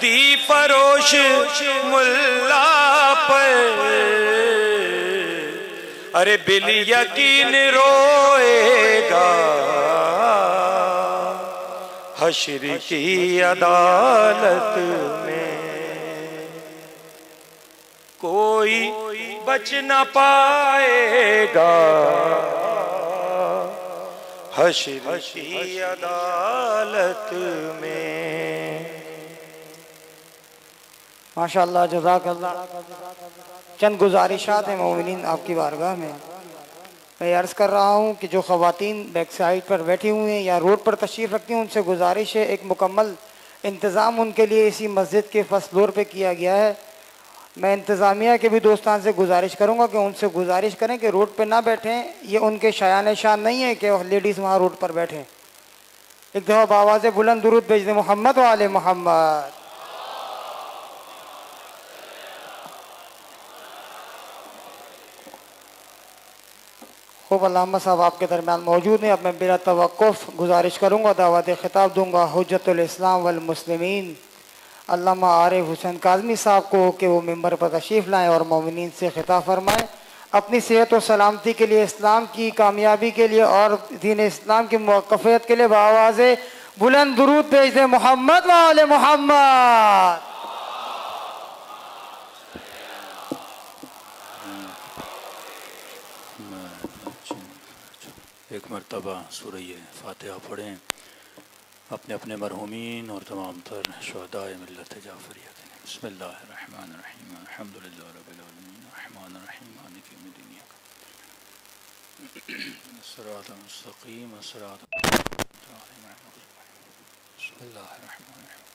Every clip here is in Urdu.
دی فروش ملا پر ارے بال یقین روئے گا حشر کی عدالت میں، کوئی بچ نہ پائے گا حشر کی عدالت میں۔ ماشاءاللہ، جزاک اللہ۔ چند گزارشات ہیں مومنین آپ کی بارگاہ میں۔ میں عرض کر رہا ہوں کہ جو خواتین بیک سائیڈ پر بیٹھی ہوئی ہیں یا روڈ پر تشریف رکھتی ہیں، ان سے گزارش ہے، ایک مکمل انتظام ان کے لیے اسی مسجد کے فرسٹ فلور پہ کیا گیا ہے۔ میں انتظامیہ کے بھی دوستان سے گزارش کروں گا کہ ان سے گزارش کریں کہ روڈ پہ نہ بیٹھیں، یہ ان کے شایان شان نہیں ہے کہ لیڈیز وہاں روڈ پر بیٹھیں۔ ایک دفعہ بآواز بلند درود بھیج دیں محمد و آل محمد۔ خوب، علامہ صاحب آپ کے درمیان موجود ہیں۔ اب میں بلا توقف گزارش کروں گا، دعوت خطاب دوں گا حجت الاسلام والمسلمین علامہ عارف حسین کاظمی صاحب کو کہ وہ ممبر پر تشریف لائیں اور مومنین سے خطاب فرمائیں۔ اپنی صحت و سلامتی کے لیے، اسلام کی کامیابی کے لیے اور دین اسلام کی موقفیت کے لیے بآواز بلند درود بھیج دیں محمد و آل محمد۔ ایک مرتبہ سورہ فاتحہ پڑھیں، اپنے اپنے مرحومین اور تمام تر شہداء ملت جعفریہ کے لیے۔ بسم اللہ الرحمن الرحیم، الحمدللہ رب العالمین، الرحمن الرحیم، مالک یوم الدین، الصراط المستقیم، الصراط بسم اللہ الرحمن الرحیم۔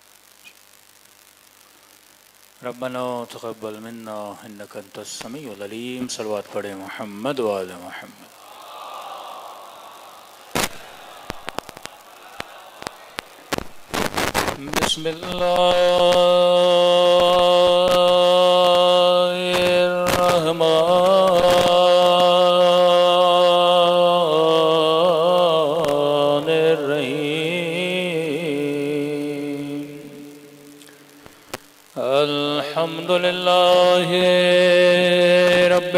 ربنا تقبل منا انک انت السمیع العلیم۔ صلوات پڑھیں محمد و آل محمد۔ بسم اللہ الرحمن الرحیم، الحمدللہ رب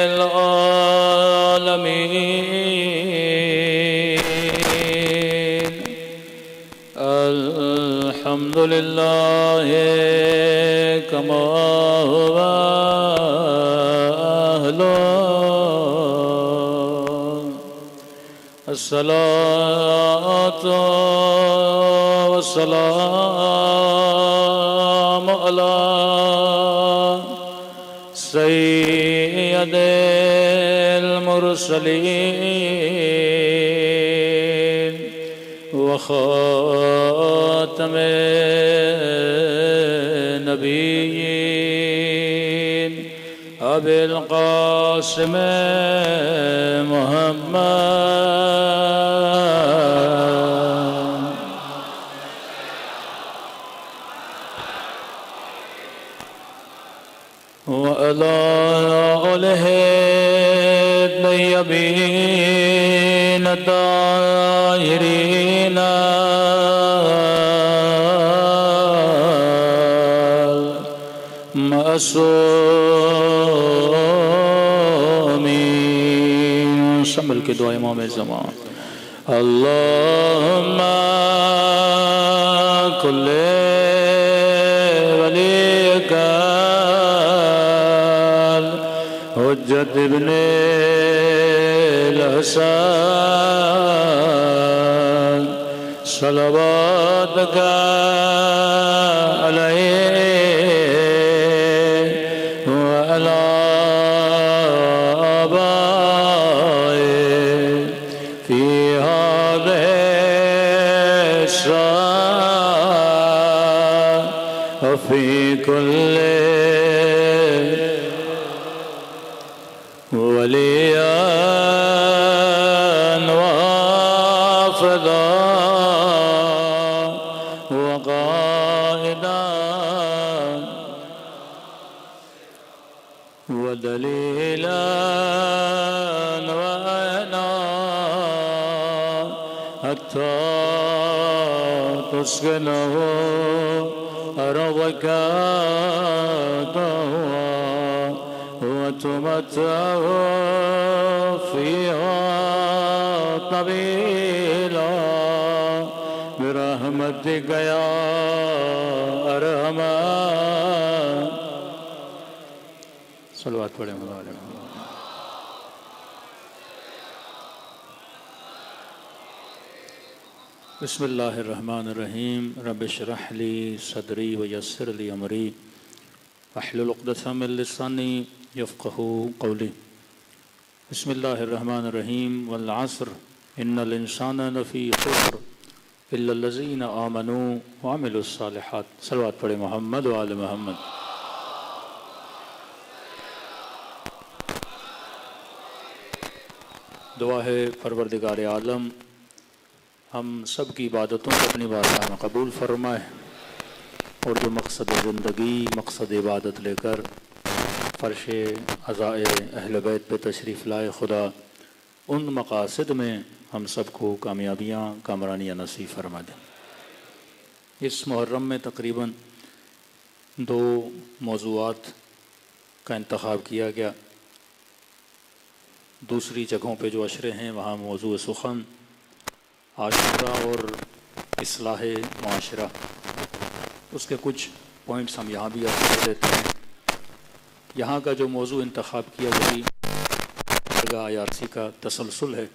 العالمین، الحمدللہ کما هو اہلہ، الصلاۃ والسلام علی سید المرسلین وخاتم نبیین ابی القاسم محمد وعلی آلہ الطیبین الطاہرین معصومین۔ شمل کے دعا امام زمان۔ اللہم کل ولیک حجت ابن الحسن صلواتک علیہ وعلی آبائه فی هذه الساعة وفي كل وليا وافدا وقائدا ودليلا وأنا حتى تسكنه أرضك طوعا وتمتعه فيها طويلا برحمتك يا أرحم صلوات پڑھیں اللہ علیہ وسلم. بسم اللہ الرحمن الرحیم. رب اشرح لی صدری ویسر لی امری واحلل عقدۃ من لسانی یفقہوا قولی. بسم اللہ الرحمن الرحیم. والعصر ان الانسان لفی خسر الا الذین آمنوا وعملوا الصالحات. صلوات پڑھیں محمد و آل محمد. دعا ہے پروردگار عالم ہم سب کی عبادتوں کو اپنی بارگاہ میں قبول فرمائے اور جو مقصد زندگی مقصد عبادت لے کر فرش عزائے اہل بیت پہ تشریف لائے خدا ان مقاصد میں ہم سب کو کامیابیاں کامرانیاں نصیب فرما دیں. اس محرم میں تقریباً 2 موضوعات کا انتخاب کیا گیا. دوسری جگہوں پہ جو عشرے ہیں وہاں موضوع سخن عاشورہ اور اصلاح معاشرہ، اس کے کچھ پوائنٹس ہم یہاں بھی عرض کر دیتے ہیں. یہاں کا جو موضوع انتخاب کیا وہی درگاہ IRC کا تسلسل ہے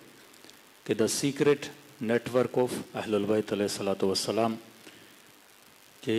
کہ دا سیکرٹ نیٹ ورک آف اہل البیت علیہ الصلوۃ والسلام کہ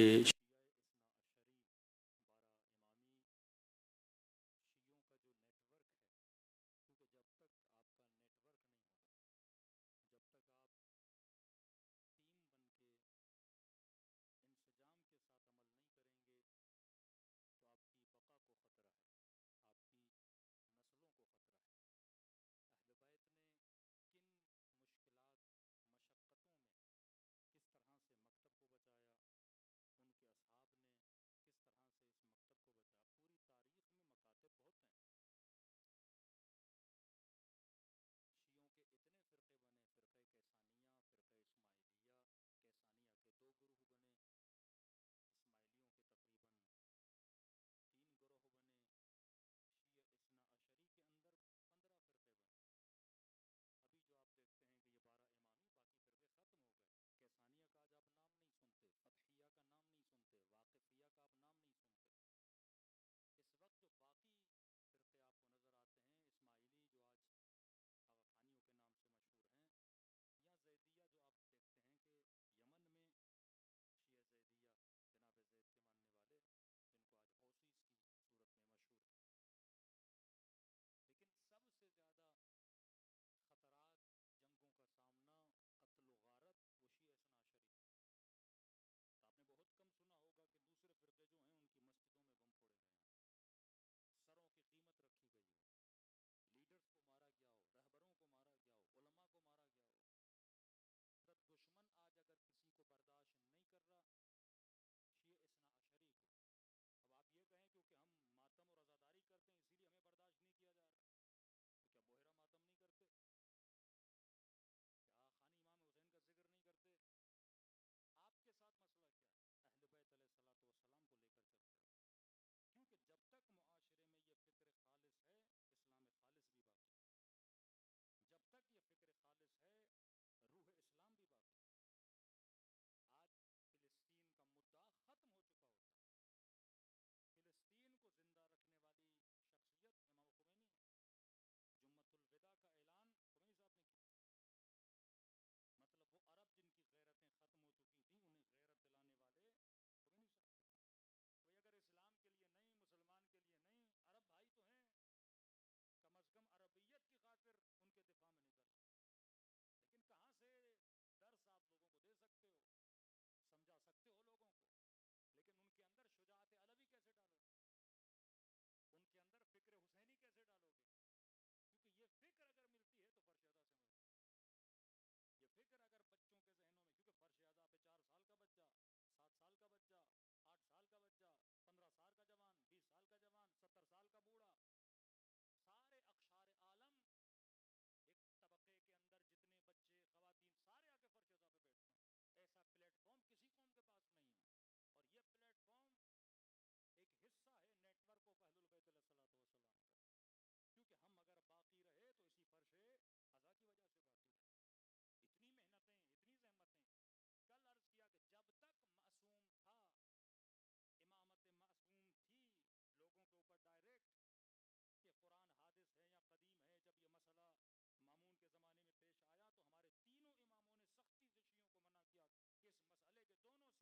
فارم کسی قوم کے پاس نہیں ہے، اور یہ پلیٹ فارم ایک حصہ ہے نیٹ ورک آف اہل البیت علیہ الصلوۃ والسلام کا، کیونکہ ہم اگر باقی رہے تو اسی فرش ازا کی وجہ سے باقی رہے. اتنی محنتیں، اتنی زحمتیں. کل عرض کیا کہ جب تک معصوم تھا، امامت معصوم تھی لوگوں کے اوپر ڈائریکٹ، کہ قرآن حادث ہے یا قدیم ہے، جب یہ مسئلہ مامون کے زمانے میں پیش آیا تو ہمارے تینوں اماموں نے سختی سے شیعوں کو منع کیا کہ اس مسئلے کے دونوں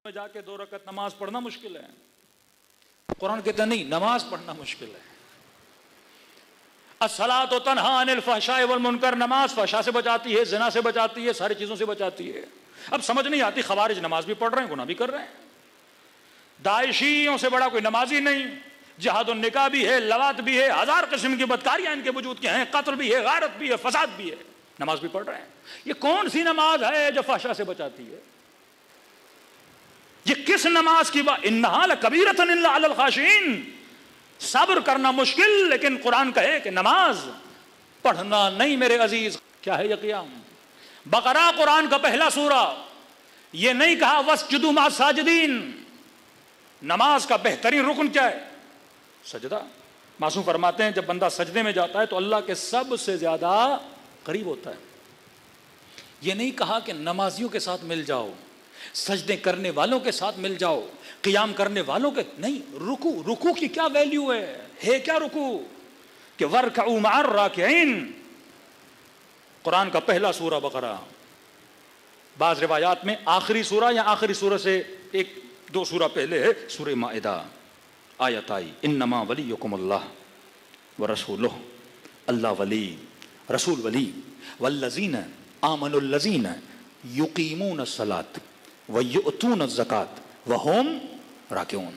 میں جا کے 2 رکعت نماز پڑھنا مشکل ہے. قرآن کہتا نہیں، نماز پڑھنا مشکل ہے. الصلاۃ تنہی عن الفحشاء والمنکر، نماز فحشاء سے بچاتی ہے، زنا سے بچاتی ہے، ساری چیزوں سے بچاتی ہے. اب سمجھ نہیں آتی، خوارج نماز بھی پڑھ رہے ہیں، گناہ بھی کر رہے ہیں. داعشیوں سے بڑا کوئی نمازی نہیں. جہاد النکاح بھی ہے، لواط بھی ہے، 1000 قسم کی بدکاریاں ان کے وجود کے ہیں، قتل بھی ہے، غارت بھی ہے، فساد بھی ہے، نماز بھی پڑھ رہے ہیں. یہ کون سی نماز ہے جو فحشاء سے بچاتی ہے؟ یہ کس نماز کی بات؟ انہا لکبیرۃ الا علی الخاشعین. صبر کرنا مشکل، لیکن قرآن کہے کہ نماز پڑھنا نہیں میرے عزیز. کیا ہے یہ قیام؟ بقرہ قرآن کا پہلا سورہ. یہ نہیں کہا واسجدوا مع الساجدین. نماز کا بہترین رکن کیا ہے؟ سجدہ. معصوم فرماتے ہیں جب بندہ سجدے میں جاتا ہے تو اللہ کے سب سے زیادہ قریب ہوتا ہے. یہ نہیں کہا کہ نمازیوں کے ساتھ مل جاؤ، سجدے کرنے والوں کے ساتھ مل جاؤ، قیام کرنے والوں کے نہیں. رکوع کی کیا ویلیو ہے کیا رکوع؟ کہ وَارْكَعُوا مَعَ الرَّاكِعِينَ. قرآن کا پہلا سورہ بقرہ. بعض روایات میں آخری سورہ یا آخری سورہ سے 1-2 سورہ پہلے ہے سورہ مائدہ. آیت آئی انما ولیکم اللہ ورسولہ. اللہ ولی، رسول ولی. والذین آمنوا الذین یقیمون الصلاۃ ویؤتون الزکاۃ وہم راکعون.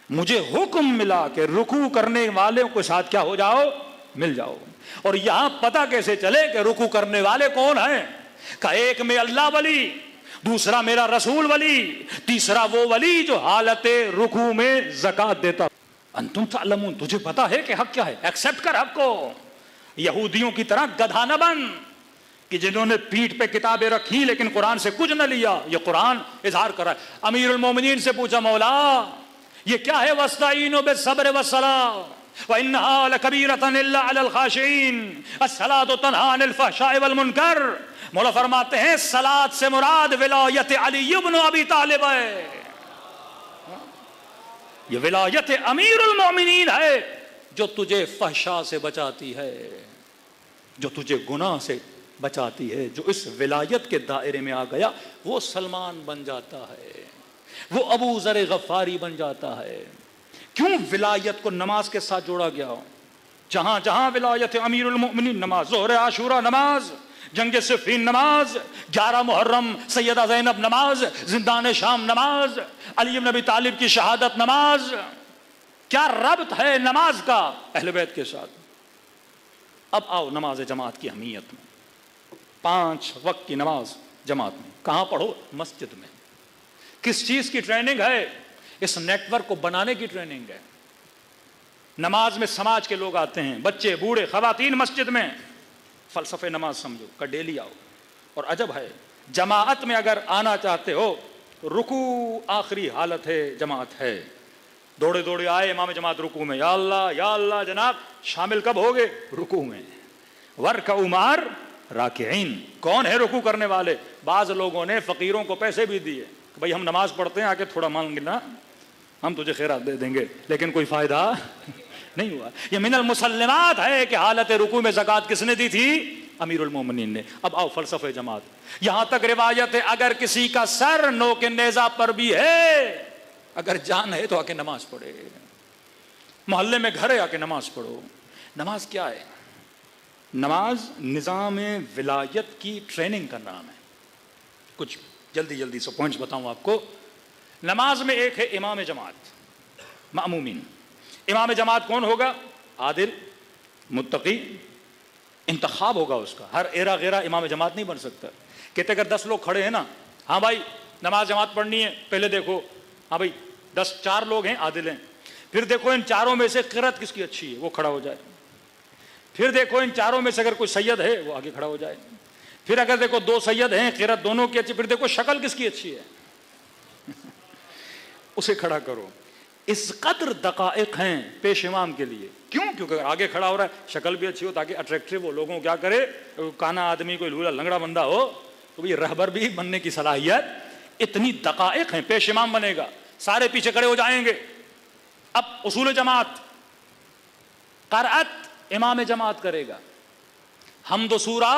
مجھے حکم ملا کہ رکوع کرنے والوں کے ساتھ کیا ہو جاؤ؟ مل جاؤ. اور یہاں پتہ کیسے چلے کہ رکوع کرنے والے کون ہیں؟ کہ ایک میں اللہ ولی، دوسرا میرا رسول ولی، تیسرا وہ ولی جو حالت رکوع میں زکات دیتا. انتم تعلمون، تجھے پتا ہے کہ حق کیا ہے، ایکسپٹ کر حق کو. یہودیوں کی طرح گدھا نہ بن کہ جنہوں نے پیٹھ پہ کتابیں رکھی لیکن قرآن سے کچھ نہ لیا. یہ قرآن اظہار کر رہا ہے. امیر المومنین سے پوچھا مولا یہ کیا ہے؟ وَاسْتَعِينُوا بِالصَّبْرِ وَالصَّلَاةِ وَإِنَّهَا لَكَبِيرَةٌ إِلَّا عَلَى الْخَاشِعِينَ. الصَّلَاةُ تَنْهَىٰ عَنِ الْفَحْشَاءِ وَالْمُنكَرِ. مولا فرماتے ہیں صلاۃ سے مراد ولایت علی ابن ابی طالب ہے. یہ ولایت امیر المومنین ہے جو تجھے فحشاء سے بچاتی ہے، جو تجھے گناہ سے بچاتی ہے. جو اس ولایت کے دائرے میں آ گیا وہ سلمان بن جاتا ہے، وہ ابو ذر غفاری بن جاتا ہے. کیوں ولایت کو نماز کے ساتھ جوڑا گیا؟ جہاں جہاں ولایت امیر المؤمنین نماز، ظہر عاشورہ نماز، جنگ صفین نماز، 11 محرم سیدہ زینب نماز، زندان شام نماز، علی بن ابی طالب کی شہادت نماز. کیا ربط ہے نماز کا اہل بیت کے ساتھ؟ اب آؤ نماز جماعت کی اہمیت میں. 5 وقت کی نماز جماعت میں. کہاں پڑھو؟ مسجد میں. کس چیز کی ٹریننگ ہے؟ اس نیٹ ورک کو بنانے کی ٹریننگ ہے. نماز میں سماج کے لوگ آتے ہیں، بچے، بوڑھے، خواتین مسجد میں. فلسفے نماز سمجھو کہ ڈیلی آؤ. اور عجب ہے جماعت میں اگر آنا چاہتے ہو رکوع آخری حالت ہے، جماعت ہے. دوڑے دوڑے آئے امام جماعت رکوع میں، یا اللہ جناب شامل کب ہوگے؟ رکوع میں. وَارْكَعُوا مَعَ الرَّاكِعِينَ. کون ہے رکوع کرنے والے؟ بعض لوگوں نے فقیروں کو پیسے بھی دیے کہ بھائی ہم نماز پڑھتے ہیں، آ کے تھوڑا مانگ لینا، ہم تجھے خیرات دے دیں گے. لیکن کوئی فائدہ نہیں ہوا. یہ من المسلمات ہے کہ حالت رکوع میں زکات کس نے دی تھی؟ امیر المومنین نے. اب آؤ فلسفہ جماعت. یہاں تک روایت ہے اگر کسی کا سر نوک نیزہ پر بھی ہے، اگر جان ہے تو آ کے نماز پڑھے. محلے میں گھر ہے، آ کے نماز پڑھو. نماز کیا ہے؟ نماز نظام ولایت کی ٹریننگ کا نام ہے. کچھ جلدی سے پوائنٹس بتاؤں آپ کو. نماز میں ایک ہے امام جماعت، مأمومین. امام جماعت کون ہوگا؟ عادل، متقی، انتخاب ہوگا اس کا. ہر ایرا غیرہ امام جماعت نہیں بن سکتا. کہتے اگر 10 لوگ کھڑے ہیں نا، ہاں بھائی نماز جماعت پڑھنی ہے، پہلے دیکھو ہاں بھائی 4 لوگ ہیں عادل ہیں، پھر دیکھو ان چاروں میں سے قرات کس کی اچھی ہے وہ کھڑا ہو جائے. پھر دیکھو ان چاروں میں سے اگر کوئی سید ہے وہ آگے کھڑا ہو جائے. پھر اگر دیکھو 2 سید ہیں، قرات دونوں کی اچھی، پھر دیکھو شکل کس کی اچھی ہے اسے کھڑا کرو. اس قدر دقائق ہیں پیش امام کے لیے. کیوں؟ کیونکہ آگے کھڑا ہو رہا ہے، شکل بھی اچھی ہو تاکہ اٹریکٹیو ہو. لوگوں کیا کرے، کانا آدمی کوئی لولا لنگڑا بندہ ہو تو بھی رہبر بھی بننے کی صلاحیت. اتنی دقائق ہیں. پیش امام بنے گا، سارے پیچھے کھڑے ہو جائیں گے. اب اصول جماعت، قرأت امام جماعت کرے گا، حمد و سورہ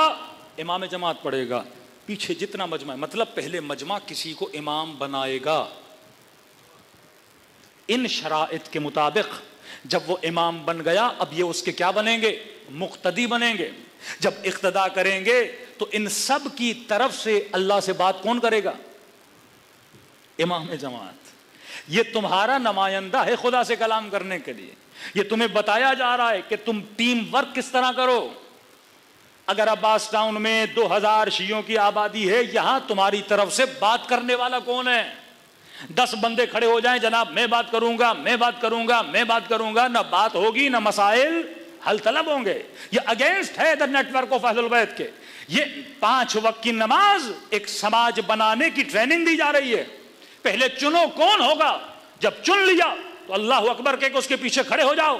امام جماعت پڑھے گا، پیچھے جتنا مجمع ہے، مطلب پہلے مجمع کسی کو امام بنائے گا ان شرائط کے مطابق. جب وہ امام بن گیا اب یہ اس کے کیا بنیں گے؟ مقتدی بنیں گے. جب اقتدا کریں گے تو ان سب کی طرف سے اللہ سے بات کون کرے گا؟ امام جماعت. یہ تمہارا نمائندہ ہے خدا سے کلام کرنے کے لیے. یہ تمہیں بتایا جا رہا ہے کہ تم ٹیم ورک کس طرح کرو. اگر عباس ٹاؤن میں 2000 شیعوں کی آبادی ہے، یہاں تمہاری طرف سے بات کرنے والا کون ہے؟ 10 بندے کھڑے ہو جائیں، جناب میں بات کروں گا، میں بات کروں گا، میں بات کروں گا، نہ بات ہوگی نہ مسائل حل طلب ہوں گے. یہ اگینسٹ ہے دا نیٹ ورک آف اہل البیت کے. یہ 5 وقت کی نماز ایک سماج بنانے کی ٹریننگ دی جا رہی ہے. پہلے چنو کون ہوگا، جب چن لیا تو اللہ اکبر کہ اس کے پیچھے کھڑے ہو جاؤ.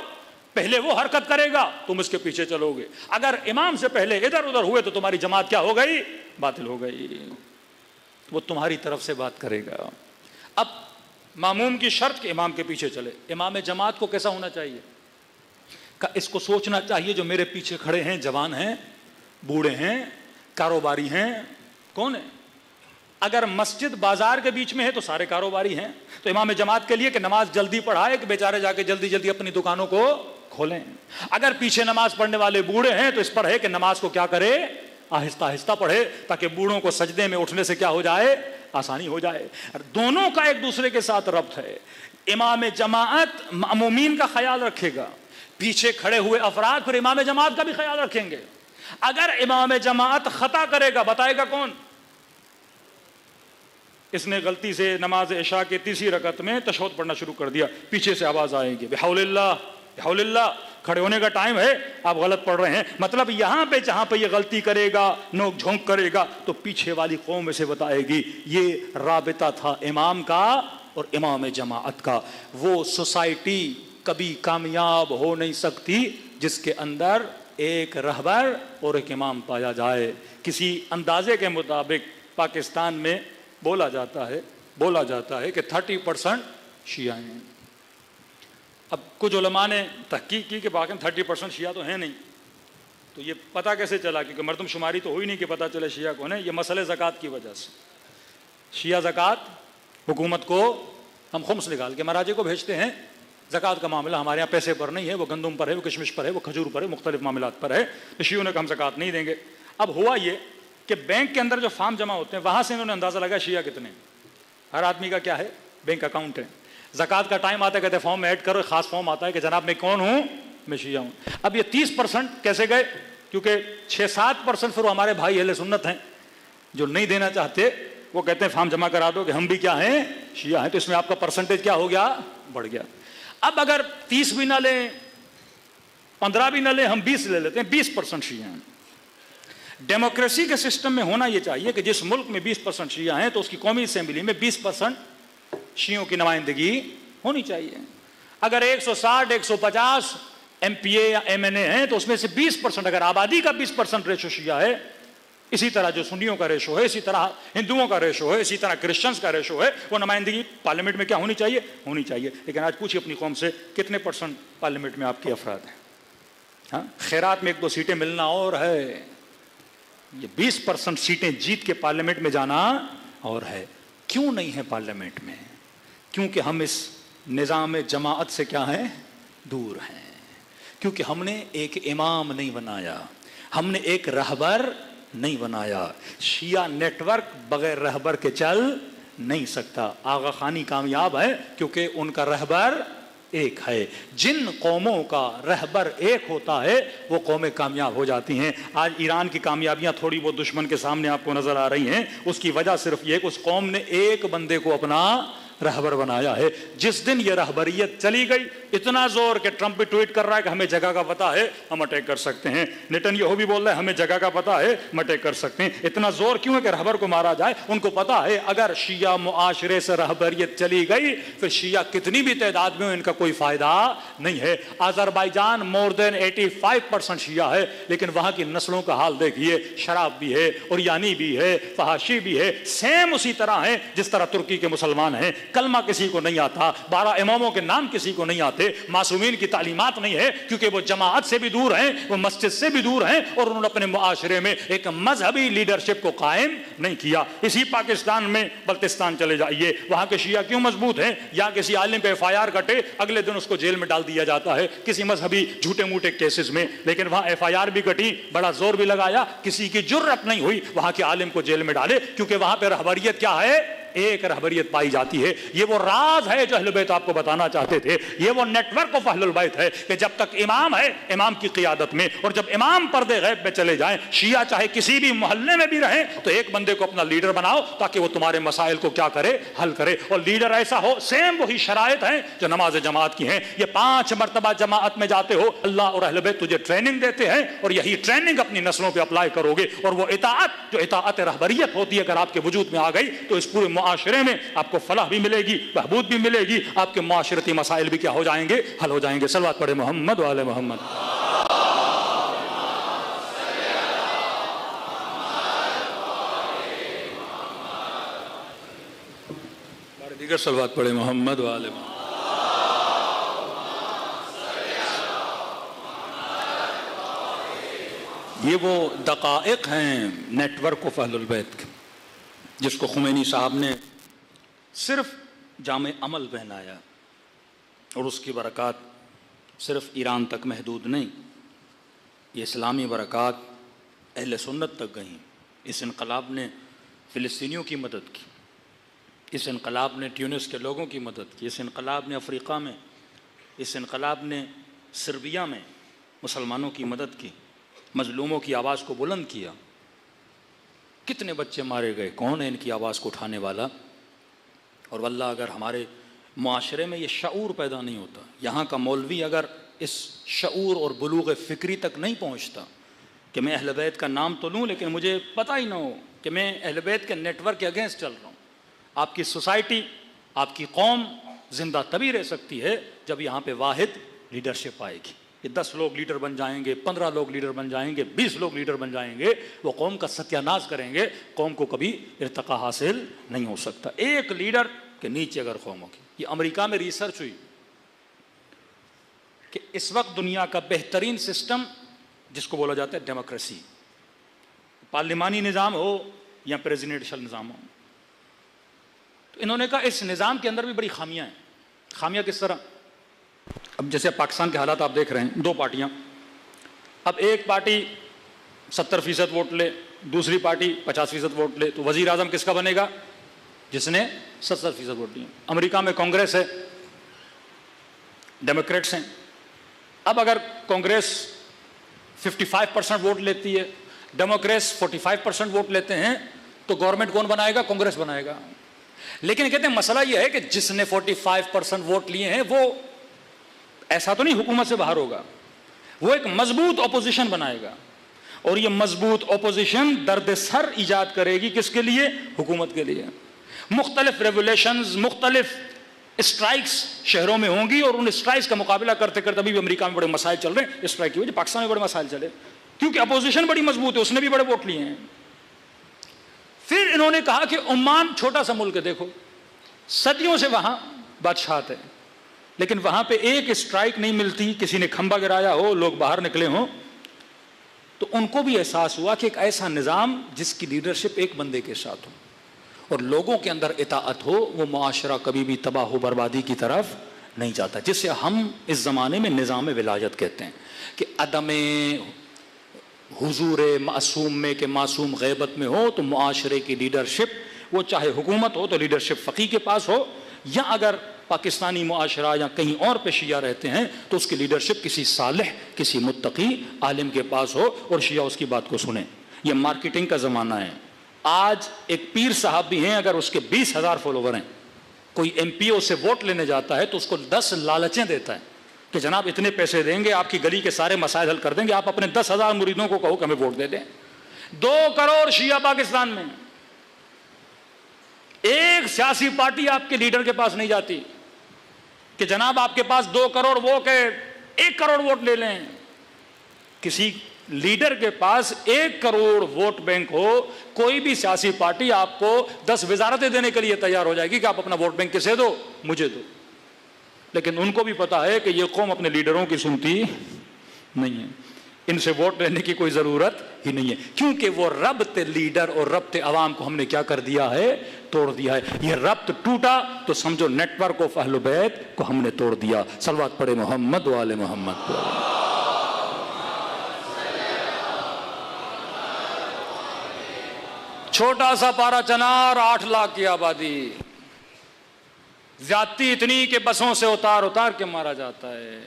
پہلے وہ حرکت کرے گا تم اس کے پیچھے چلو گے. اگر امام سے پہلے ادھر ادھر ہوئے تو تمہاری جماعت کیا ہو گئی؟ باطل ہو گئی. وہ تمہاری طرف سے بات کرے گا. اب ماموم کی شرط کہ امام کے پیچھے چلے. امام جماعت کو کیسا ہونا چاہیے؟ اس کو سوچنا چاہیے جو میرے پیچھے کھڑے ہیں جوان ہیں، بوڑھے ہیں، کاروباری ہیں، کون ہیں؟ اگر مسجد بازار کے بیچ میں ہے تو سارے کاروباری ہیں. تو امام جماعت کے لیے کہ نماز جلدی پڑھائے کہ بیچارے جا کے جلدی جلدی اپنی دکانوں کو کھولیں. اگر پیچھے نماز پڑھنے والے بوڑھے ہیں تو اس پر ہے کہ نماز کو کیا کرے؟ آہستہ آہستہ پڑھے تاکہ بوڑھوں کو سجدے میں اٹھنے سے کیا ہو جائے؟ آسانی ہو جائے. دونوں کا ایک دوسرے کے ساتھ ربط ہے. امام جماعت مأمومین کا خیال رکھے گا، پیچھے کھڑے ہوئے افراد پھر امام جماعت کا بھی خیال رکھیں گے. اگر امام جماعت خطا کرے گا بتائے گا کون؟ اس نے غلطی سے نماز عشاء کے 3 رکعت میں تشہد پڑھنا شروع کر دیا، پیچھے سے آواز آئے گی بحول اللہ بحول اللہ، کھڑے ہونے کا ٹائم ہے، آپ غلط پڑھ رہے ہیں. مطلب یہاں پہ جہاں پہ یہ غلطی کرے گا، نوک جھونک کرے گا، تو پیچھے والی قوم اسے بتائے گی. یہ رابطہ تھا امام کا اور امام جماعت کا. وہ سوسائٹی کبھی کامیاب ہو نہیں سکتی جس کے اندر ایک رہبر اور ایک امام پایا جائے. کسی اندازے کے مطابق پاکستان میں بولا جاتا ہے کہ 30% شیعہ ہیں. اب کچھ علماء نے تحقیق کی کہ باقی 30% شیعہ تو ہیں نہیں. تو یہ پتہ کیسے چلا؟ کیونکہ مردم شماری تو ہوئی نہیں کہ پتہ چلے شیعہ کون ہے. یہ مسئلہ زکوٰۃ کی وجہ سے. شیعہ زکوٰۃ حکومت کو ہم خمس نکال کے مہاراجے کو بھیجتے ہیں. زکوٰۃ کا معاملہ ہمارے یہاں پیسے پر نہیں ہے، وہ گندم پر ہے، وہ کشمش پر ہے، وہ کھجور پر ہے، مختلف معاملات پر ہے. تو شیعوں نے کہا ہم زکوٰۃ نہیں دیں گے. اب ہوا یہ کہ بینک کے اندر جو فارم جمع ہوتے ہیں وہاں سے انہوں نے اندازہ لگا شیعہ کتنے. ہر آدمی کا کیا ہے؟ بینک اکاؤنٹ ہے. زکوٰۃ کا ٹائم آتا ہے کہتے ہیں فارم میں ایڈ کرو. خاص فارم آتا ہے کہ جناب میں کون ہوں؟ میں شیعہ ہوں. اب یہ 30% کیسے گئے؟ کیونکہ 6-7% پھر وہ ہمارے بھائی اہل سنت ہیں جو نہیں دینا چاہتے. وہ کہتے ہیں فارم جمع کرا دو کہ ہم بھی کیا ہیں؟ شیعہ ہیں. تو اس میں آپ کا پرسنٹیج کیا ہو گیا؟ بڑھ گیا. اب اگر 30 بھی نہ لیں، 15 بھی نہ لیں، ہم 20 لے لیتے ہیں، 20% شیعہ ہیں. ڈیموکریسی کے سسٹم میں ہونا یہ چاہیے کہ جس ملک میں 20% شیعہ ہیں تو اس کی قومی اسمبلی میں 20% شیعوں کی نمائندگی ہونی چاہیے. اگر 160-150 MP یا MNA ہیں تو اس میں سے 20%، اگر آبادی کا 20% ریشو شیعہ ہے، اسی طرح جو سنیوں کا ریشو ہے، اسی طرح ہندوؤں کا ریشو ہے، اسی طرح کرسچنز کا ریشو ہے، وہ نمائندگی پارلیمنٹ میں کیا ہونی چاہیے؟ ہونی چاہیے. لیکن آج پوچھیے اپنی قوم سے کتنے % پارلیمنٹ میں آپ کے افراد ہیں؟ ہاں، خیرات میں 1-2 سیٹیں ملنا اور ہے، یہ 20% سیٹیں جیت کے پارلیمنٹ میں جانا اور ہے. کیوں نہیں ہے پارلیمنٹ میں؟ کیونکہ ہم اس نظام جماعت سے کیا ہیں؟ دور ہیں. کیونکہ ہم نے ایک امام نہیں بنایا، ہم نے ایک رہبر نہیں بنایا. شیعہ نیٹ ورک بغیر رہبر کے چل نہیں سکتا. آغا خانی کامیاب ہے کیونکہ ان کا رہبر ایک ہے. جن قوموں کا رہبر ایک ہوتا ہے وہ قومیں کامیاب ہو جاتی ہیں. آج ایران کی کامیابیاں تھوڑی بہت دشمن کے سامنے آپ کو نظر آ رہی ہیں، اس کی وجہ صرف یہ کہ اس قوم نے ایک بندے کو اپنا رہبر بنایا ہے. جس دن یہ رہبریت چلی گئی، اتنا زور کہ ٹرمپ بھی ٹویٹ کر رہا ہے کہ ہمیں جگہ کا پتہ ہے، ہم اٹیک کر سکتے ہیں. نیتن یاہو بھی بول رہا ہے ہمیں جگہ کا پتہ ہے، ہم اٹیک کر سکتے ہیں. اتنا زور کیوں ہے کہ رہبر کو مارا جائے؟ ان کو پتہ ہے اگر شیعہ معاشرے سے رہبریت چلی گئی پھر شیعہ کتنی بھی تعداد میں ان کا کوئی فائدہ نہیں ہے. آذربائیجان more than 85% شیعہ ہے، لیکن وہاں کی نسلوں کا حال دیکھیے. شراب بھی ہے، اوریانی بھی ہے، فحاشی بھی ہے، سیم اسی طرح ہیں جس طرح ترکی کے مسلمان ہیں. کلمہ کسی کو نہیں آتا، 12 اماموں کے نام کسی کو نہیں آتے، معصومین کی تعلیمات نہیں ہے، کیونکہ وہ جماعت سے بھی دور ہیں، وہ مسجد سے بھی دور ہیں، اور انہوں نے اپنے معاشرے میں ایک مذہبی لیڈرشپ کو قائم نہیں کیا۔ اسی پاکستان میں بلتستان چلے جائیے، وہاں کے شیعہ کیوں مضبوط ہیں؟ یا کسی عالم پہ FIR کٹے، اگلے دن اس کو جیل میں ڈال دیا جاتا ہے کسی مذہبی جھوٹے موٹے کیسز میں، لیکن وہاں FIR بھی کٹی، بڑا زور بھی لگایا، کسی کی جرأت نہیں ہوئی وہاں کے عالم کو جیل میں ڈالے، کیونکہ وہاں پہ رہبریت کیا ہے؟ ایک رہبریت پائی جاتی ہے۔ یہ وہ راز ہے جو اہل بیت آپ کو بتانا چاہتے تھے، یہ وہ نیٹ ورک آف اہل البیت ہے کہ جب تک امام ہے، امام کی قیادت میں، اور جب امام پردے غیب میں چلے جائیں، شیعہ چاہے کسی بھی محلے میں بھی رہیں، تو ایک بندے کو اپنا لیڈر بناؤ تاکہ وہ تمہارے مسائل کو کیا کرے؟ حل کرے، اور لیڈر ایسا ہو، سیم وہی شرائط ہیں جو نماز جماعت کی ہیں۔ یہ 5 مرتبہ جماعت میں جاتے ہو، اللہ اور اہل بیت تجھے ٹریننگ دیتے ہیں، اور یہی ٹریننگ اپنی نسلوں پہ اپلائی کرو گے، اور وہ اطاعت جو اطاعت رہبریت ہوتی ہے اگر آپ کے وجود میں آ گئی تو اس پورے معاشرے میں آپ کو فلاح بھی ملے گی، بہبود بھی ملے گی، آپ کے معاشرتی مسائل بھی کیا ہو جائیں گے؟ حل ہو جائیں گے۔ صلوات پڑھے محمد وآل محمد۔ دیگر صلوات پڑھے محمد وآل محمد۔ یہ وہ دقائق ہیں نیٹ ورک آف اہل البیت کے، جس کو خمینی صاحب نے صرف جامع عمل پہنایا، اور اس کی برکات صرف ایران تک محدود نہیں، یہ اسلامی برکات اہل سنت تک گئیں۔ اس انقلاب نے فلسطینیوں کی مدد کی، اس انقلاب نے ٹیونس کے لوگوں کی مدد کی، اس انقلاب نے افریقہ میں، اس انقلاب نے سربیا میں مسلمانوں کی مدد کی، مظلوموں کی آواز کو بلند کیا۔ کتنے بچے مارے گئے، کون ہے ان کی آواز کو اٹھانے والا؟ اور واللہ اگر ہمارے معاشرے میں یہ شعور پیدا نہیں ہوتا، یہاں کا مولوی اگر اس شعور اور بلوغ فکری تک نہیں پہنچتا کہ میں اہل بیت کا نام تو لوں لیکن مجھے پتہ ہی نہ ہو کہ میں اہل بیت کے نیٹ ورک کے اگینسٹ چل رہا ہوں، آپ کی سوسائٹی، آپ کی قوم زندہ تبھی رہ سکتی ہے جب یہاں پہ واحد لیڈرشپ آئے گی۔ یہ 10 لوگ لیڈر بن جائیں گے، 15 لوگ لیڈر بن جائیں گے، 20 لوگ لیڈر بن جائیں گے، وہ قوم کا ستیہ ناش کریں گے، قوم کو کبھی ارتقا حاصل نہیں ہو سکتا۔ ایک لیڈر کے نیچے اگر قوم ہوگی، یہ امریکہ میں ریسرچ ہوئی کہ اس وقت دنیا کا بہترین سسٹم جس کو بولا جاتا ہے ڈیموکریسی، پارلیمانی نظام ہو یا پریزیڈنشل نظام ہو، تو انہوں نے کہا اس نظام کے اندر بھی بڑی خامیاں ہیں۔ خامیاں کس طرح؟ اب جیسے پاکستان کے حالات آپ دیکھ رہے ہیں، 2 پارٹیاں، اب ایک پارٹی 70% ووٹ لے، دوسری پارٹی 50% ووٹ لے، تو وزیر اعظم کس کا بنے گا؟ جس نے 70% ووٹ دیے۔ امریکہ میں کانگریس ہے، ڈیموکریٹس ہیں، اب اگر کانگریس 55% ووٹ لیتی ہے، ڈیموکریٹس 45% ووٹ لیتے ہیں، تو گورنمنٹ کون بنائے گا؟ کانگریس بنائے گا۔ لیکن کہتے ہیں مسئلہ یہ ہے کہ جس نے 45% ووٹ لیے ہیں وہ ایسا تو نہیں حکومت سے باہر ہوگا، وہ ایک مضبوط اپوزیشن بنائے گا، اور یہ مضبوط اپوزیشن درد سر ایجاد کرے گی کس کے لیے؟ حکومت کے لیے۔ مختلف ریولیشنز، مختلف اسٹرائکس شہروں میں ہوں گی، اور ان اسٹرائکس کا مقابلہ کرتے کرتے ابھی بھی امریکہ میں بڑے مسائل چل رہے ہیں اسٹرائک کی وجہ، پاکستان میں بڑے مسائل چلے کیونکہ اپوزیشن بڑی مضبوط ہے، اس نے بھی بڑے ووٹ لیے ہیں۔ پھر انہوں نے کہا کہ عمان چھوٹا سا ملک ہے، دیکھو صدیوں سے وہاں بادشاہت ہے، لیکن وہاں پہ ایک اسٹرائک نہیں ملتی، کسی نے کھمبا گرایا ہو، لوگ باہر نکلے ہوں، تو ان کو بھی احساس ہوا کہ ایک ایسا نظام جس کی لیڈرشپ ایک بندے کے ساتھ ہو اور لوگوں کے اندر اطاعت ہو، وہ معاشرہ کبھی بھی تباہ و بربادی کی طرف نہیں جاتا، جسے ہم اس زمانے میں نظام ولایت کہتے ہیں، کہ عدم حضور معصوم میں کہ معصوم غیبت میں ہو تو معاشرے کی لیڈرشپ، وہ چاہے حکومت ہو تو لیڈرشپ فقیہ کے پاس ہو، یا اگر پاکستانی معاشرہ یا کہیں اور پہ شیعہ رہتے ہیں تو اس کی لیڈرشپ کسی صالح، کسی متقی عالم کے پاس ہو اور شیعہ اس کی بات کو سنیں۔ یہ مارکیٹنگ کا زمانہ ہے۔ آج ایک پیر صاحب بھی ہیں، اگر اس کے 20,000 فالوور ہیں، کوئی ایم پی او سے ووٹ لینے جاتا ہے تو اس کو 10 لالچیں دیتا ہے کہ جناب اتنے پیسے دیں گے، آپ کی گلی کے سارے مسائل حل کر دیں گے، آپ اپنے 10,000 مریدوں کو کہو کہ ہمیں ووٹ دے دیں۔ 2 کروڑ شیعہ پاکستان میں، ایک سیاسی پارٹی آپ کے لیڈر کے پاس نہیں جاتی کہ جناب آپ کے پاس 2 کروڑ، وہ کہ 1 کروڑ ووٹ لے لیں۔ کسی لیڈر کے پاس 1 کروڑ ووٹ بینک ہو، کوئی بھی سیاسی پارٹی آپ کو 10 وزارتیں دینے کے لیے تیار ہو جائے گی کہ آپ اپنا ووٹ بینک کسے دو، مجھے دو. لیکن ان کو بھی پتا ہے کہ یہ قوم اپنے لیڈروں کی سنتی نہیں ہے، ان سے ووٹ لینے کی کوئی ضرورت ہی نہیں ہے، کیونکہ وہ ربط لیڈر اور ربط عوام کو ہم نے کیا کر دیا ہے، توڑ دیا ہے. یہ ربط ٹوٹا تو سمجھو نیٹ ورک آف اہل بیت کو ہم نے توڑ دیا. صلوات پڑھے محمد وآل محمد. چھوٹا سا پارا چنار، 8 لاکھ کی آبادی، زیادتی اتنی کہ بسوں سے اتار کے مارا جاتا ہے.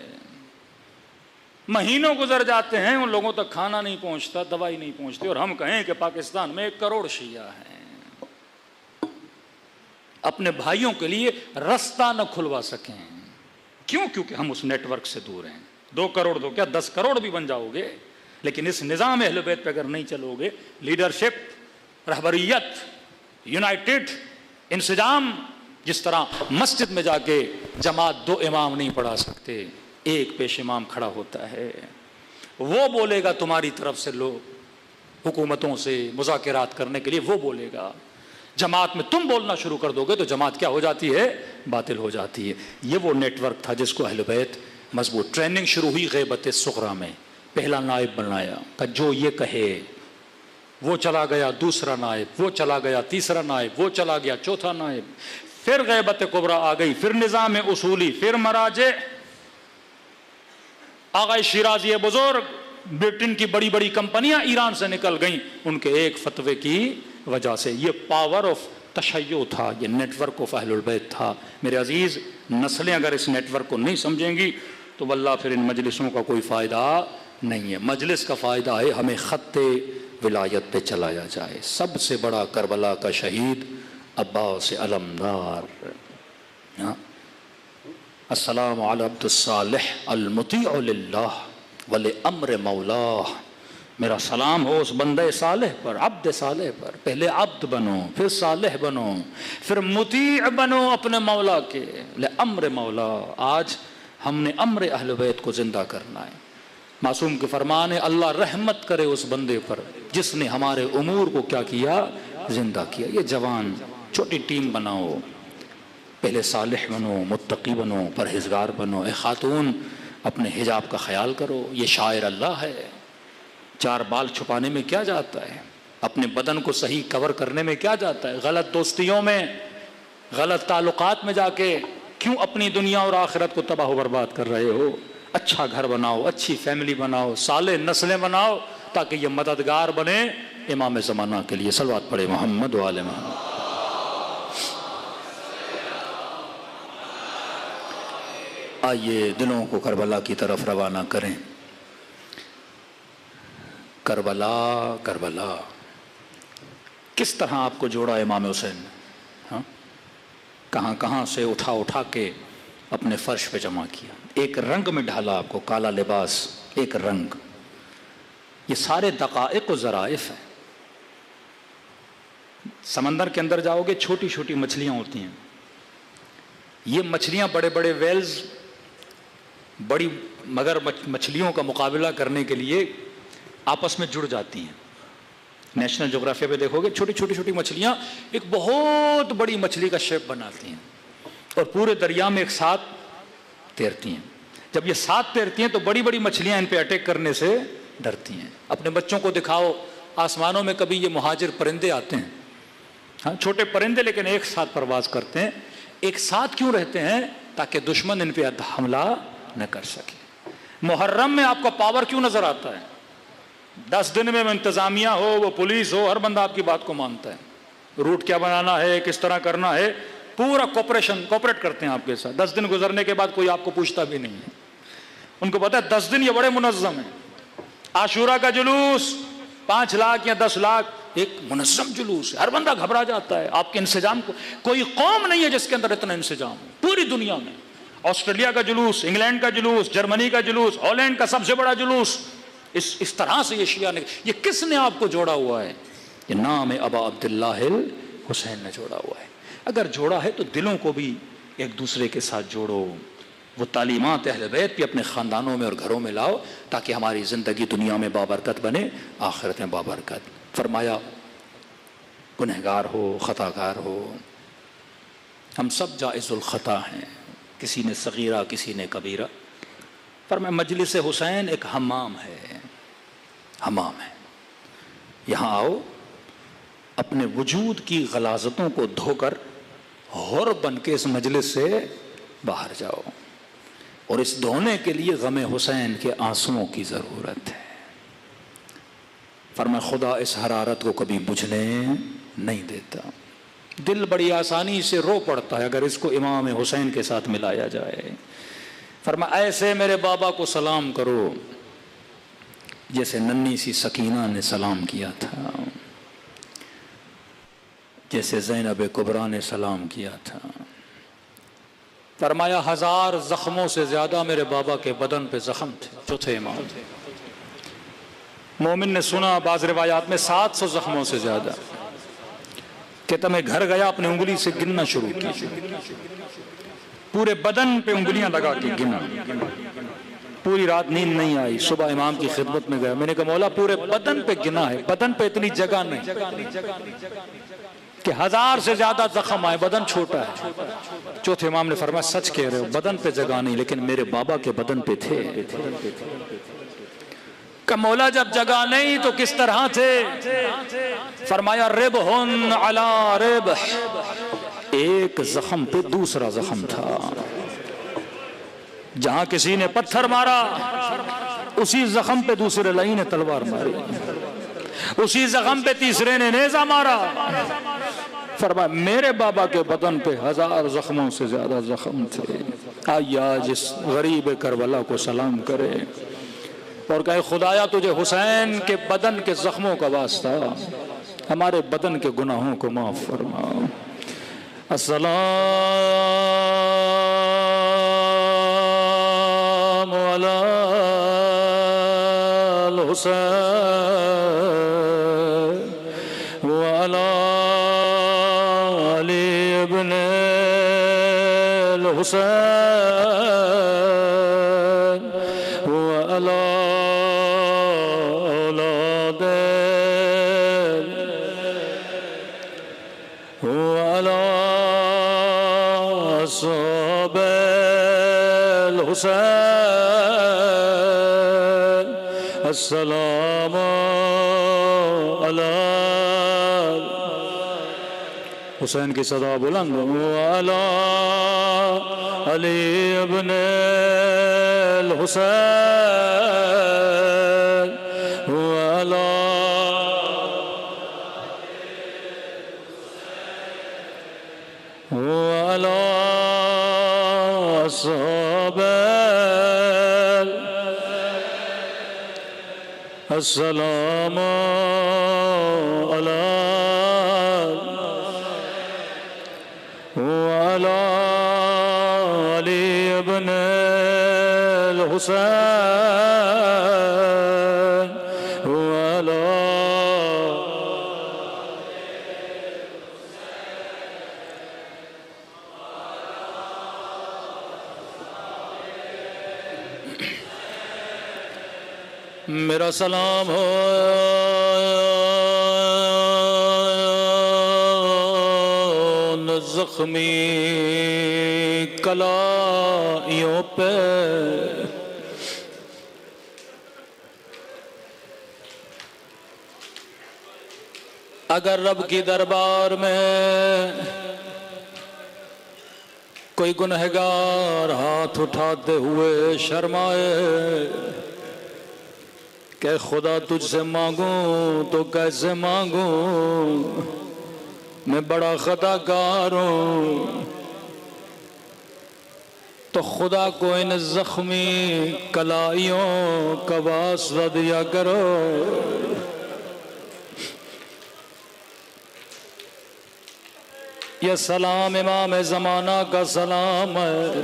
مہینوں گزر جاتے ہیں، ان لوگوں تک کھانا نہیں پہنچتا، دوائی نہیں پہنچتی، اور ہم کہیں کہ پاکستان میں 1 کروڑ شیعہ ہیں. اپنے بھائیوں کے لیے رستہ نہ کھلوا سکیں. کیوں؟ کیونکہ ہم اس نیٹ ورک سے دور ہیں. 2 کروڑ دو کیا 10 کروڑ بھی بن جاؤ گے، لیکن اس نظام اہل بیت پہ اگر نہیں چلو گے، لیڈرشپ، رہبریت، یونائٹڈ انسجام، جس طرح مسجد میں جا کے جماعت 2 امام نہیں پڑھا سکتے، 1 پیش امام کھڑا ہوتا ہے، وہ بولے گا تمہاری طرف سے لوگ حکومتوں سے مذاکرات کرنے کے لیے، وہ بولے گا. جماعت میں تم بولنا شروع کر دو گے تو جماعت کیا ہو جاتی ہے، باطل ہو جاتی ہے. یہ وہ نیٹ ورک تھا جس کو اہل بیت مضبوط. ٹریننگ شروع ہوئی غیبت صغریٰ میں، پہلا نائب بنایا کہ جو یہ کہے، وہ چلا گیا دوسرا نائب، وہ چلا گیا تیسرا نائب، وہ چلا گیا چوتھا نائب، پھر غیبت کبریٰ آ گئی، پھر نظام اصولی، پھر مراجع. آغا شیرازی بزرگ، برٹن کی بڑی بڑی کمپنیاں ایران سے نکل گئیں ان کے ایک فتوے کی وجہ سے. یہ پاور آف تشیع تھا، یہ نیٹ ورک آف اہل البیت تھا. میرے عزیز، نسلیں اگر اس نیٹ ورک کو نہیں سمجھیں گی تو واللہ پھر ان مجلسوں کا کوئی فائدہ نہیں ہے. مجلس کا فائدہ ہے ہمیں خط ولایت پہ چلایا جائے. سب سے بڑا کربلا کا شہید عباس علمدار. السلام علی عبد الصالح المطیع للہ ولامر مولاہ. میرا سلام ہو اس بندے صالح پر، عبد صالح پر. پہلے عبد بنو، پھر صالح بنو، پھر مطیع بنو اپنے مولا کے، لامر مولا. آج ہم نے امر اہل بیت کو زندہ کرنا ہے. معصوم کے فرمان ہے اللہ رحمت کرے اس بندے پر جس نے ہمارے امور کو کیا کیا، زندہ کیا. یہ جوان چھوٹی ٹیم بناؤ، پہلے صالح بنو، متقی بنو، پرہیزگار بنو. اے خاتون، اپنے حجاب کا خیال کرو، یہ شاعر اللہ ہے. 4 بال چھپانے میں کیا جاتا ہے، اپنے بدن کو صحیح کور کرنے میں کیا جاتا ہے. غلط دوستیوں میں، غلط تعلقات میں جا کے کیوں اپنی دنیا اور آخرت کو تباہ و برباد کر رہے ہو. اچھا گھر بناؤ، اچھی فیملی بناؤ، صالح نسلیں بناؤ تاکہ یہ مددگار بنے امام زمانہ کے لیے. صلوات پڑھے محمد وآل محمد. آئیے دلوں کو کربلا کی طرف روانہ کریں. کربلا، کربلا کس طرح آپ کو جوڑا امام حسین نے، ہاں کہاں کہاں سے اٹھا اٹھا کے اپنے فرش پہ جمع کیا. ایک رنگ میں ڈھالا آپ کو، کالا لباس، ایک رنگ. یہ سارے دقائق و ظرائف ہیں. سمندر کے اندر جاؤ گے، چھوٹی چھوٹی مچھلیاں ہوتی ہیں. یہ مچھلیاں بڑے بڑے ویلز، بڑی مگر مچھلیوں کا مقابلہ کرنے کے لیے آپس میں جڑ جاتی ہیں. نیشنل جغرافیہ پہ دیکھو گے، چھوٹی چھوٹی چھوٹی مچھلیاں ایک بہت بڑی مچھلی کا شیپ بناتی ہیں اور پورے دریا میں ایک ساتھ تیرتی ہیں. جب یہ ساتھ تیرتی ہیں تو بڑی بڑی مچھلیاں ان پہ اٹیک کرنے سے ڈرتی ہیں. اپنے بچوں کو دکھاؤ، آسمانوں میں کبھی یہ مہاجر پرندے آتے ہیں، ہاں چھوٹے پرندے لیکن ایک ساتھ پرواز کرتے ہیں. ایک ساتھ کیوں رہتے ہیں؟ تاکہ دشمن ان پہ حملہ نہ کر سکے. محرم میں آپ کا پاور کیوں نظر آتا ہے؟ 10 دن میں انتظامیہ ہو، وہ پولیس ہو، ہر بندہ آپ کی بات کو مانتا ہے. روٹ کیا بنانا ہے، کس طرح کرنا ہے، پورا کوپریٹ کرتے ہیں آپ کے ساتھ. 10 دن گزرنے کے بعد کوئی آپ کو پوچھتا بھی نہیں ہے. ان کو پتا ہے 10 دن یہ بڑے منظم ہیں. عاشورہ کا جلوس 5 لاکھ یا 10 لاکھ، ایک منظم جلوس ہے، ہر بندہ گھبرا جاتا ہے. آپ کے انسجام کو کوئی قوم نہیں ہے جس کے اندر اتنا انسجام ہو پوری دنیا میں. آسٹریلیا کا جلوس، انگلینڈ کا جلوس، جرمنی کا جلوس، ہالینڈ کا سب سے بڑا جلوس. اس طرح سے یہ شیعہ نے، یہ کس نے آپ کو جوڑا ہوا ہے؟ یہ نام ابا عبداللہ الحسین نے جوڑا ہوا ہے. اگر جوڑا ہے تو دلوں کو بھی ایک دوسرے کے ساتھ جوڑو، وہ تعلیمات اہل بیت بھی اپنے خاندانوں میں اور گھروں میں لاؤ تاکہ ہماری زندگی دنیا میں بابرکت بنے، آخرت میں بابرکت۔ فرمایا گنہگار ہو، خطاکار ہو، ہم سب جائز الخطا ہیں، کسی نے صغیرہ کسی نے کبیرہ۔ فرمایا مجلس حسین ایک حمام ہے، حمام ہے، یہاں آؤ، اپنے وجود کی غلاظتوں کو دھو کر حر بن کے اس مجلس سے باہر جاؤ، اور اس دھونے کے لیے غم حسین کے آنسوؤں کی ضرورت ہے۔ فرمایا خدا اس حرارت کو کبھی بجھنے نہیں دیتا، دل بڑی آسانی سے رو پڑتا ہے اگر اس کو امام حسین کے ساتھ ملایا جائے۔ فرمایا ایسے میرے بابا کو سلام کرو جیسے ننھی سی سکینہ نے سلام کیا تھا، جیسے زینب کبریٰ نے سلام کیا تھا۔ فرمایا 1000 زخموں سے زیادہ میرے بابا کے بدن پہ زخم تھے، چوتھے امام تھے۔ مومن نے سنا بعض روایات میں 700 زخموں سے زیادہ، کہتا میں گھر گیا اپنے انگلی سے گننا شروع کیا، پورے بدن پہ انگلیاں لگا کے گنا، پوری رات نیند نہیں آئی، صبح امام کی خدمت میں گیا، میں نے کہا مولا پورے بدن پہ گنا ہے، بدن پہ اتنی جگہ نہیں کہ 1000 سے زیادہ زخم آئے، بدن چھوٹا ہے۔ چوتھے امام نے فرمایا سچ کہہ رہے ہو، بدن پہ جگہ نہیں، لیکن میرے بابا کے بدن پہ تھے۔ کہ مولا جب جگہ نہیں تو کس طرح تھے؟ فرمایا ربحن علی ربح، ایک زخم پہ دوسرا زخم تھا، جہاں کسی نے پتھر مارا اسی زخم پہ دوسرے لائی نے تلوار ماری، اسی زخم پہ تیسرے نے نیزہ مارا۔ فرمایا میرے بابا کے بدن پہ 1000 زخموں سے زیادہ زخم تھے۔ آیا جس غریب کربلا کو سلام کرے اور کہے خدایا تجھے حسین کے بدن کے زخموں کا واسطہ ہمارے بدن کے گناہوں کو معاف فرما۔ السلام علی الحسین وعلی علی ابن الحسین وعلی اولاد وعلی اصحاب الحسین۔ السلام علی حسین کی صدا بلند وعلی علی ابن الحسین وعلی وعلی اصحاب السلام علی وعلی علی ابن الحسین وعلی میرا سلام ہو زخمی کلائیوں پہ، اگر رب کی دربار میں کوئی گنہگار ہاتھ اٹھاتے ہوئے شرمائے کہ خدا تجھ سے مانگوں تو کیسے مانگوں، میں بڑا خطا کار ہوں، تو خدا کو ان زخمی کلائیوں کا واسطہ دیا کرو۔ یہ سلام امام زمانہ کا سلام ہے،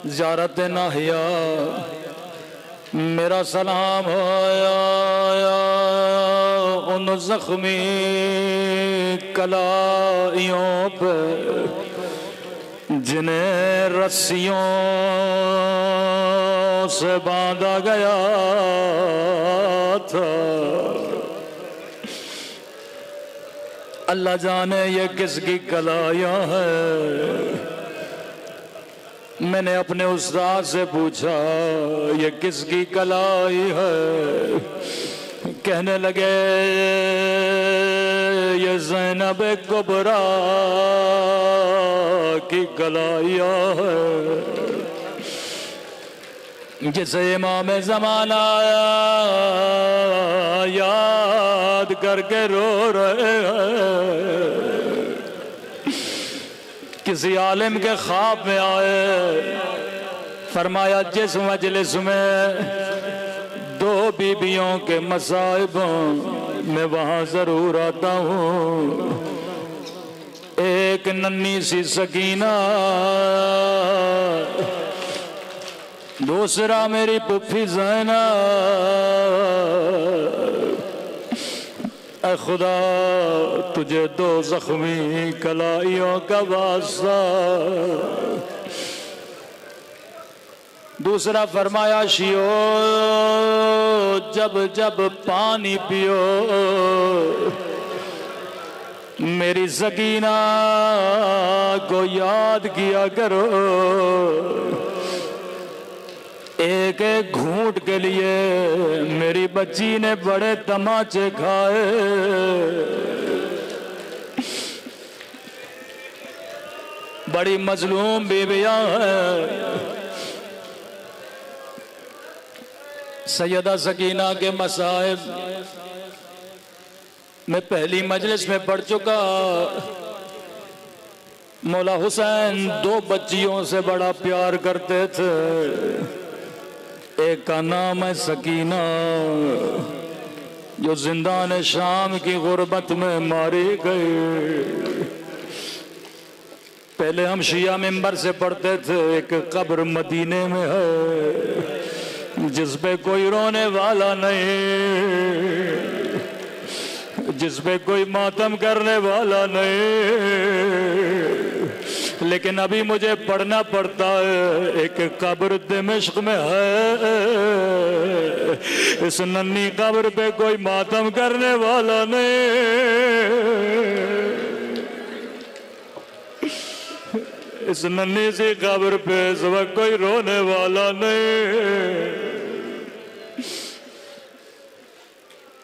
زیارت ناہیا میرا سلام ہو ان زخمی کلائیوں پہ جنہیں رسیوں سے باندھا گیا تھا، اللہ جانے یہ کس کی کلائیاں ہیں۔ میں نے اپنے استاد سے پوچھا یہ کس کی کلائی ہے؟ کہنے لگے یہ زینب کبریٰ کی کلائیاں ہے، جسے امام زمانہ یاد کر کے رو رہے ہیں۔ کسی عالم کے خواب میں آئے، فرمایا جس مجلس میں دو بیویوں کے مصائب میں وہاں ضرور آتا ہوں، ایک ننھی سی سکینہ، دوسرا میری پھوپھی زینب۔ اے خدا تجھے دو زخمی کلائیوں کا واسطہ۔ دوسرا فرمایا شیو جب جب پانی پیو میری سکینہ کو یاد کیا کرو، ایک ایک گھونٹ کے لیے میری بچی نے بڑے تماچے کھائے۔ بڑی مظلوم بیویاں ہیں۔ سیدہ سکینہ کے مصائب میں پہلی مجلس میں پڑھ چکا۔ مولا حسین دو بچیوں سے بڑا پیار کرتے تھے، ایک کا نام ہے سکینہ جو زندان شام کی غربت میں ماری گئی۔ پہلے ہم شیعہ منبر سے پڑھتے تھے ایک قبر مدینے میں ہے جس پہ کوئی رونے والا نہیں، جس پہ کوئی ماتم کرنے والا نہیں، لیکن ابھی مجھے پڑھنا پڑتا ہے۔ ایک قبر دمشق میں ہے، اس ننھی قبر پہ کوئی ماتم کرنے والا نہیں، اس ننھی سی قبر پہ اس وقت کوئی رونے والا نہیں۔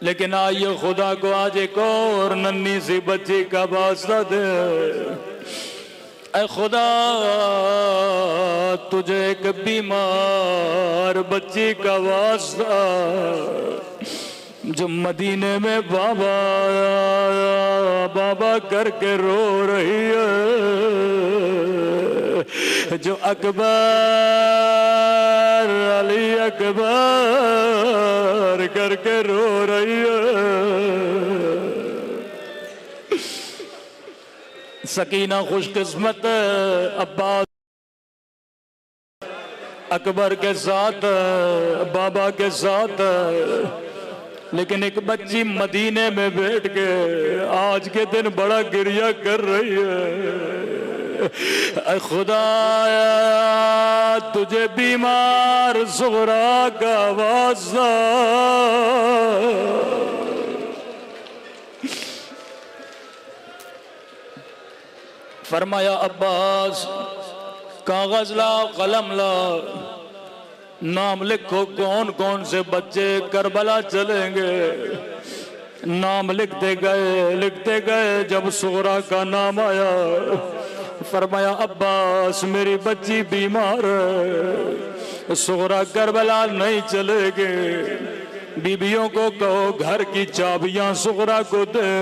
لیکن آئیے خدا کو آج ایک اور ننھی سی بچی کا واسطہ دے۔ اے خدا تجھے ایک بیمار بچی کا واسطہ جو مدینے میں بابا بابا کر کے رو رہی ہے، جو اکبر علی اکبر کر کے رو رہی ہے۔ سکینہ خوش قسمت عباس اکبر کے ساتھ بابا کے ساتھ، لیکن ایک بچی مدینے میں بیٹھ کے آج کے دن بڑا گریہ کر رہی ہے۔ اے خدا تجھے بیمار زہرا کا واسطہ، فرمایا عباس کاغذ لا قلم لا، نام لکھو کون کون سے بچے کربلا چلیں گے۔ نام لکھتے گئے، جب صغرا کا نام آیا فرمایا عباس میری بچی بیمار ہے، صغرا کربلا نہیں چلے گے، بیبیوں کو کہو گھر کی چابیاں صغرا کو دے،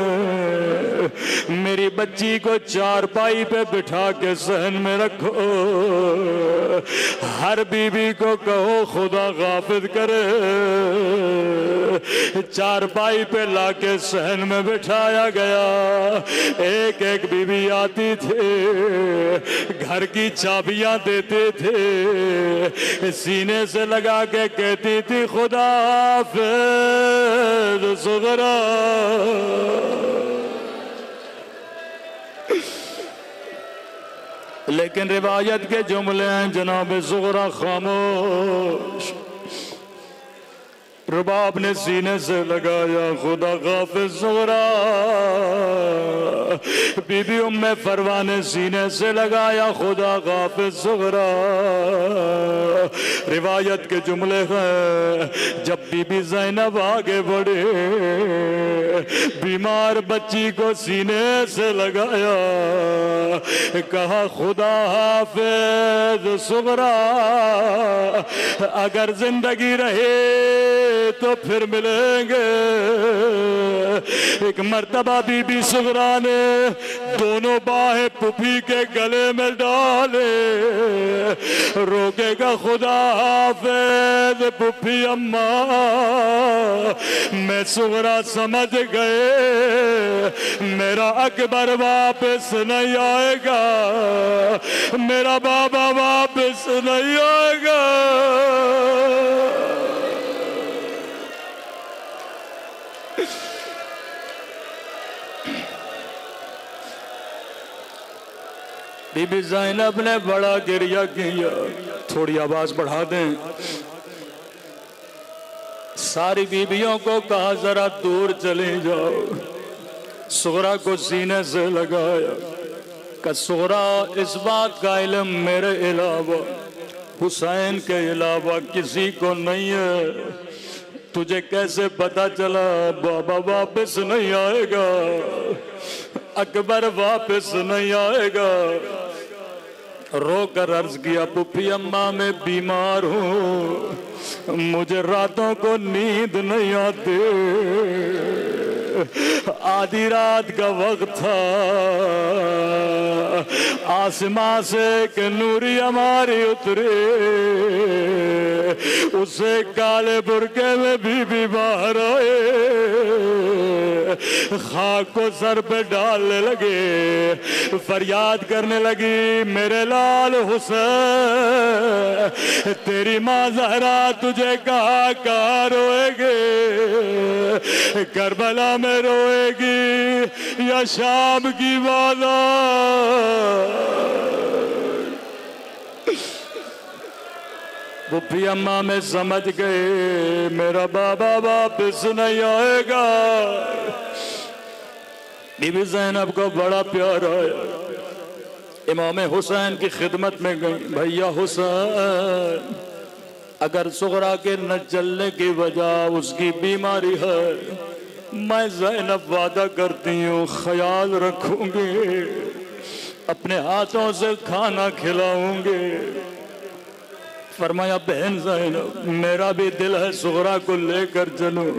میری بچی کو چارپائی پہ بٹھا کے صحن میں رکھو، ہر بیوی کو کہو خدا غافل کرے، چارپائی پہ لا کے صحن میں بٹھایا گیا۔ ایک ایک بیوی آتی تھی، گھر کی چابیاں دیتے تھے، سینے سے لگا کے کہتی تھی خدا حافظ صغرا۔ لیکن روایت کے جملے ہیں جناب زغرا خاموش. رباب نے سینے سے لگایا خدا غافل زغرا. بی بی ام فروہ نے سینے سے لگایا خدا غافل زغرا. روایت کے جملے ہیں جب بی بی زینب آگے بڑھے بیمار بچی کو سینے سے لگایا کہا خدا حافظ زغرا اگر زندگی رہے تو پھر ملیں گے. ایک مرتبہ بی بی زغرا نے دونوں باہیں پھوپھی کے گلے میں ڈالے. روکے گا خدا حافظ پھوپھی اماں میں زغرا سمجھ گئے میرا اکبر واپس نہیں آئے گا میرا بابا واپس نہیں آئے گا. بی بی زینب نے بڑا گریہ کیا. تھوڑی آواز بڑھا دیں. ساری بیویوں کو کہا ذرا دور چلے جاؤ. زغرا کو سینے سے لگایا کہ زغرا اس بات کا علم میرے علاوہ حسین کے علاوہ کسی کو نہیں ہے. تجھے کیسے پتا چلا بابا واپس نہیں آئے گا اکبر واپس نہیں آئے گا. رو کر عرض کیا پھوپھی اماں میں بیمار ہوں مجھے راتوں کو نیند نہیں آتی. آدھی رات کا وقت تھا آسمان سے ایک نوری ہماری اترے اسے کالے برقعے میں بی باہر آئے خاک کو سر پہ ڈالنے لگے فریاد کرنے لگی میرے لال حسین تیری ماں زہرا تجھے کہاں روئے گے کربلا میں روئے گی یا شام کی بازار. پھوپھی اماں میں سمجھ گئے میرا بابا واپس نہیں آئے گا. بی بی زینب کو بڑا پیار آیا. امام حسین کی خدمت میں گئی بھیا حسین اگر زغرا کے نہ چلنے کی وجہ اس کی بیماری ہے میں زینب وعدہ کرتی ہوں خیال رکھوں گی اپنے ہاتھوں سے کھانا کھلاؤں گے. فرمایا بہن زینب میرا بھی دل ہے زغرا کو لے کر چلوں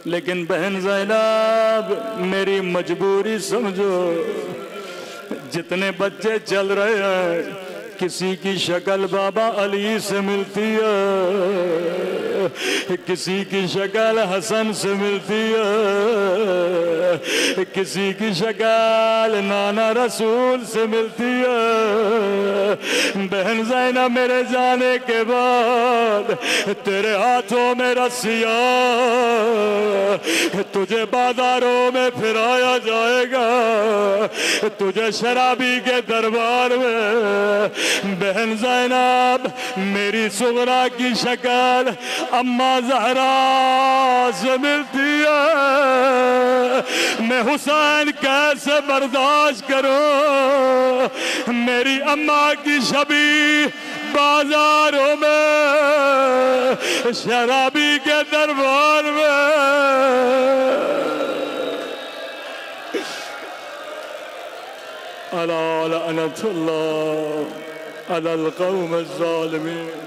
لیکن بہن زینب میری مجبوری سمجھو جتنے بچے چل رہے ہیں کسی کی شکل بابا علی سے ملتی ہے کسی کی شکل حسن سے ملتی ہے کسی کی شکل نانا رسول سے ملتی ہے. بہن زینب میرے جانے کے بعد تیرے ہاتھوں میں رسیاں تجھے بازاروں میں پھرایا جائے گا تجھے شرابی کے دربار میں. بہن زینب میری زغرا کی شکل اماں زہرا سے ملتی ہے میں حسین کیسے برداشت کروں میری اماں کی شبیہ بازاروں میں شرابی کے دربار میں. الا لعنت اللہ علی القوم الظالمین.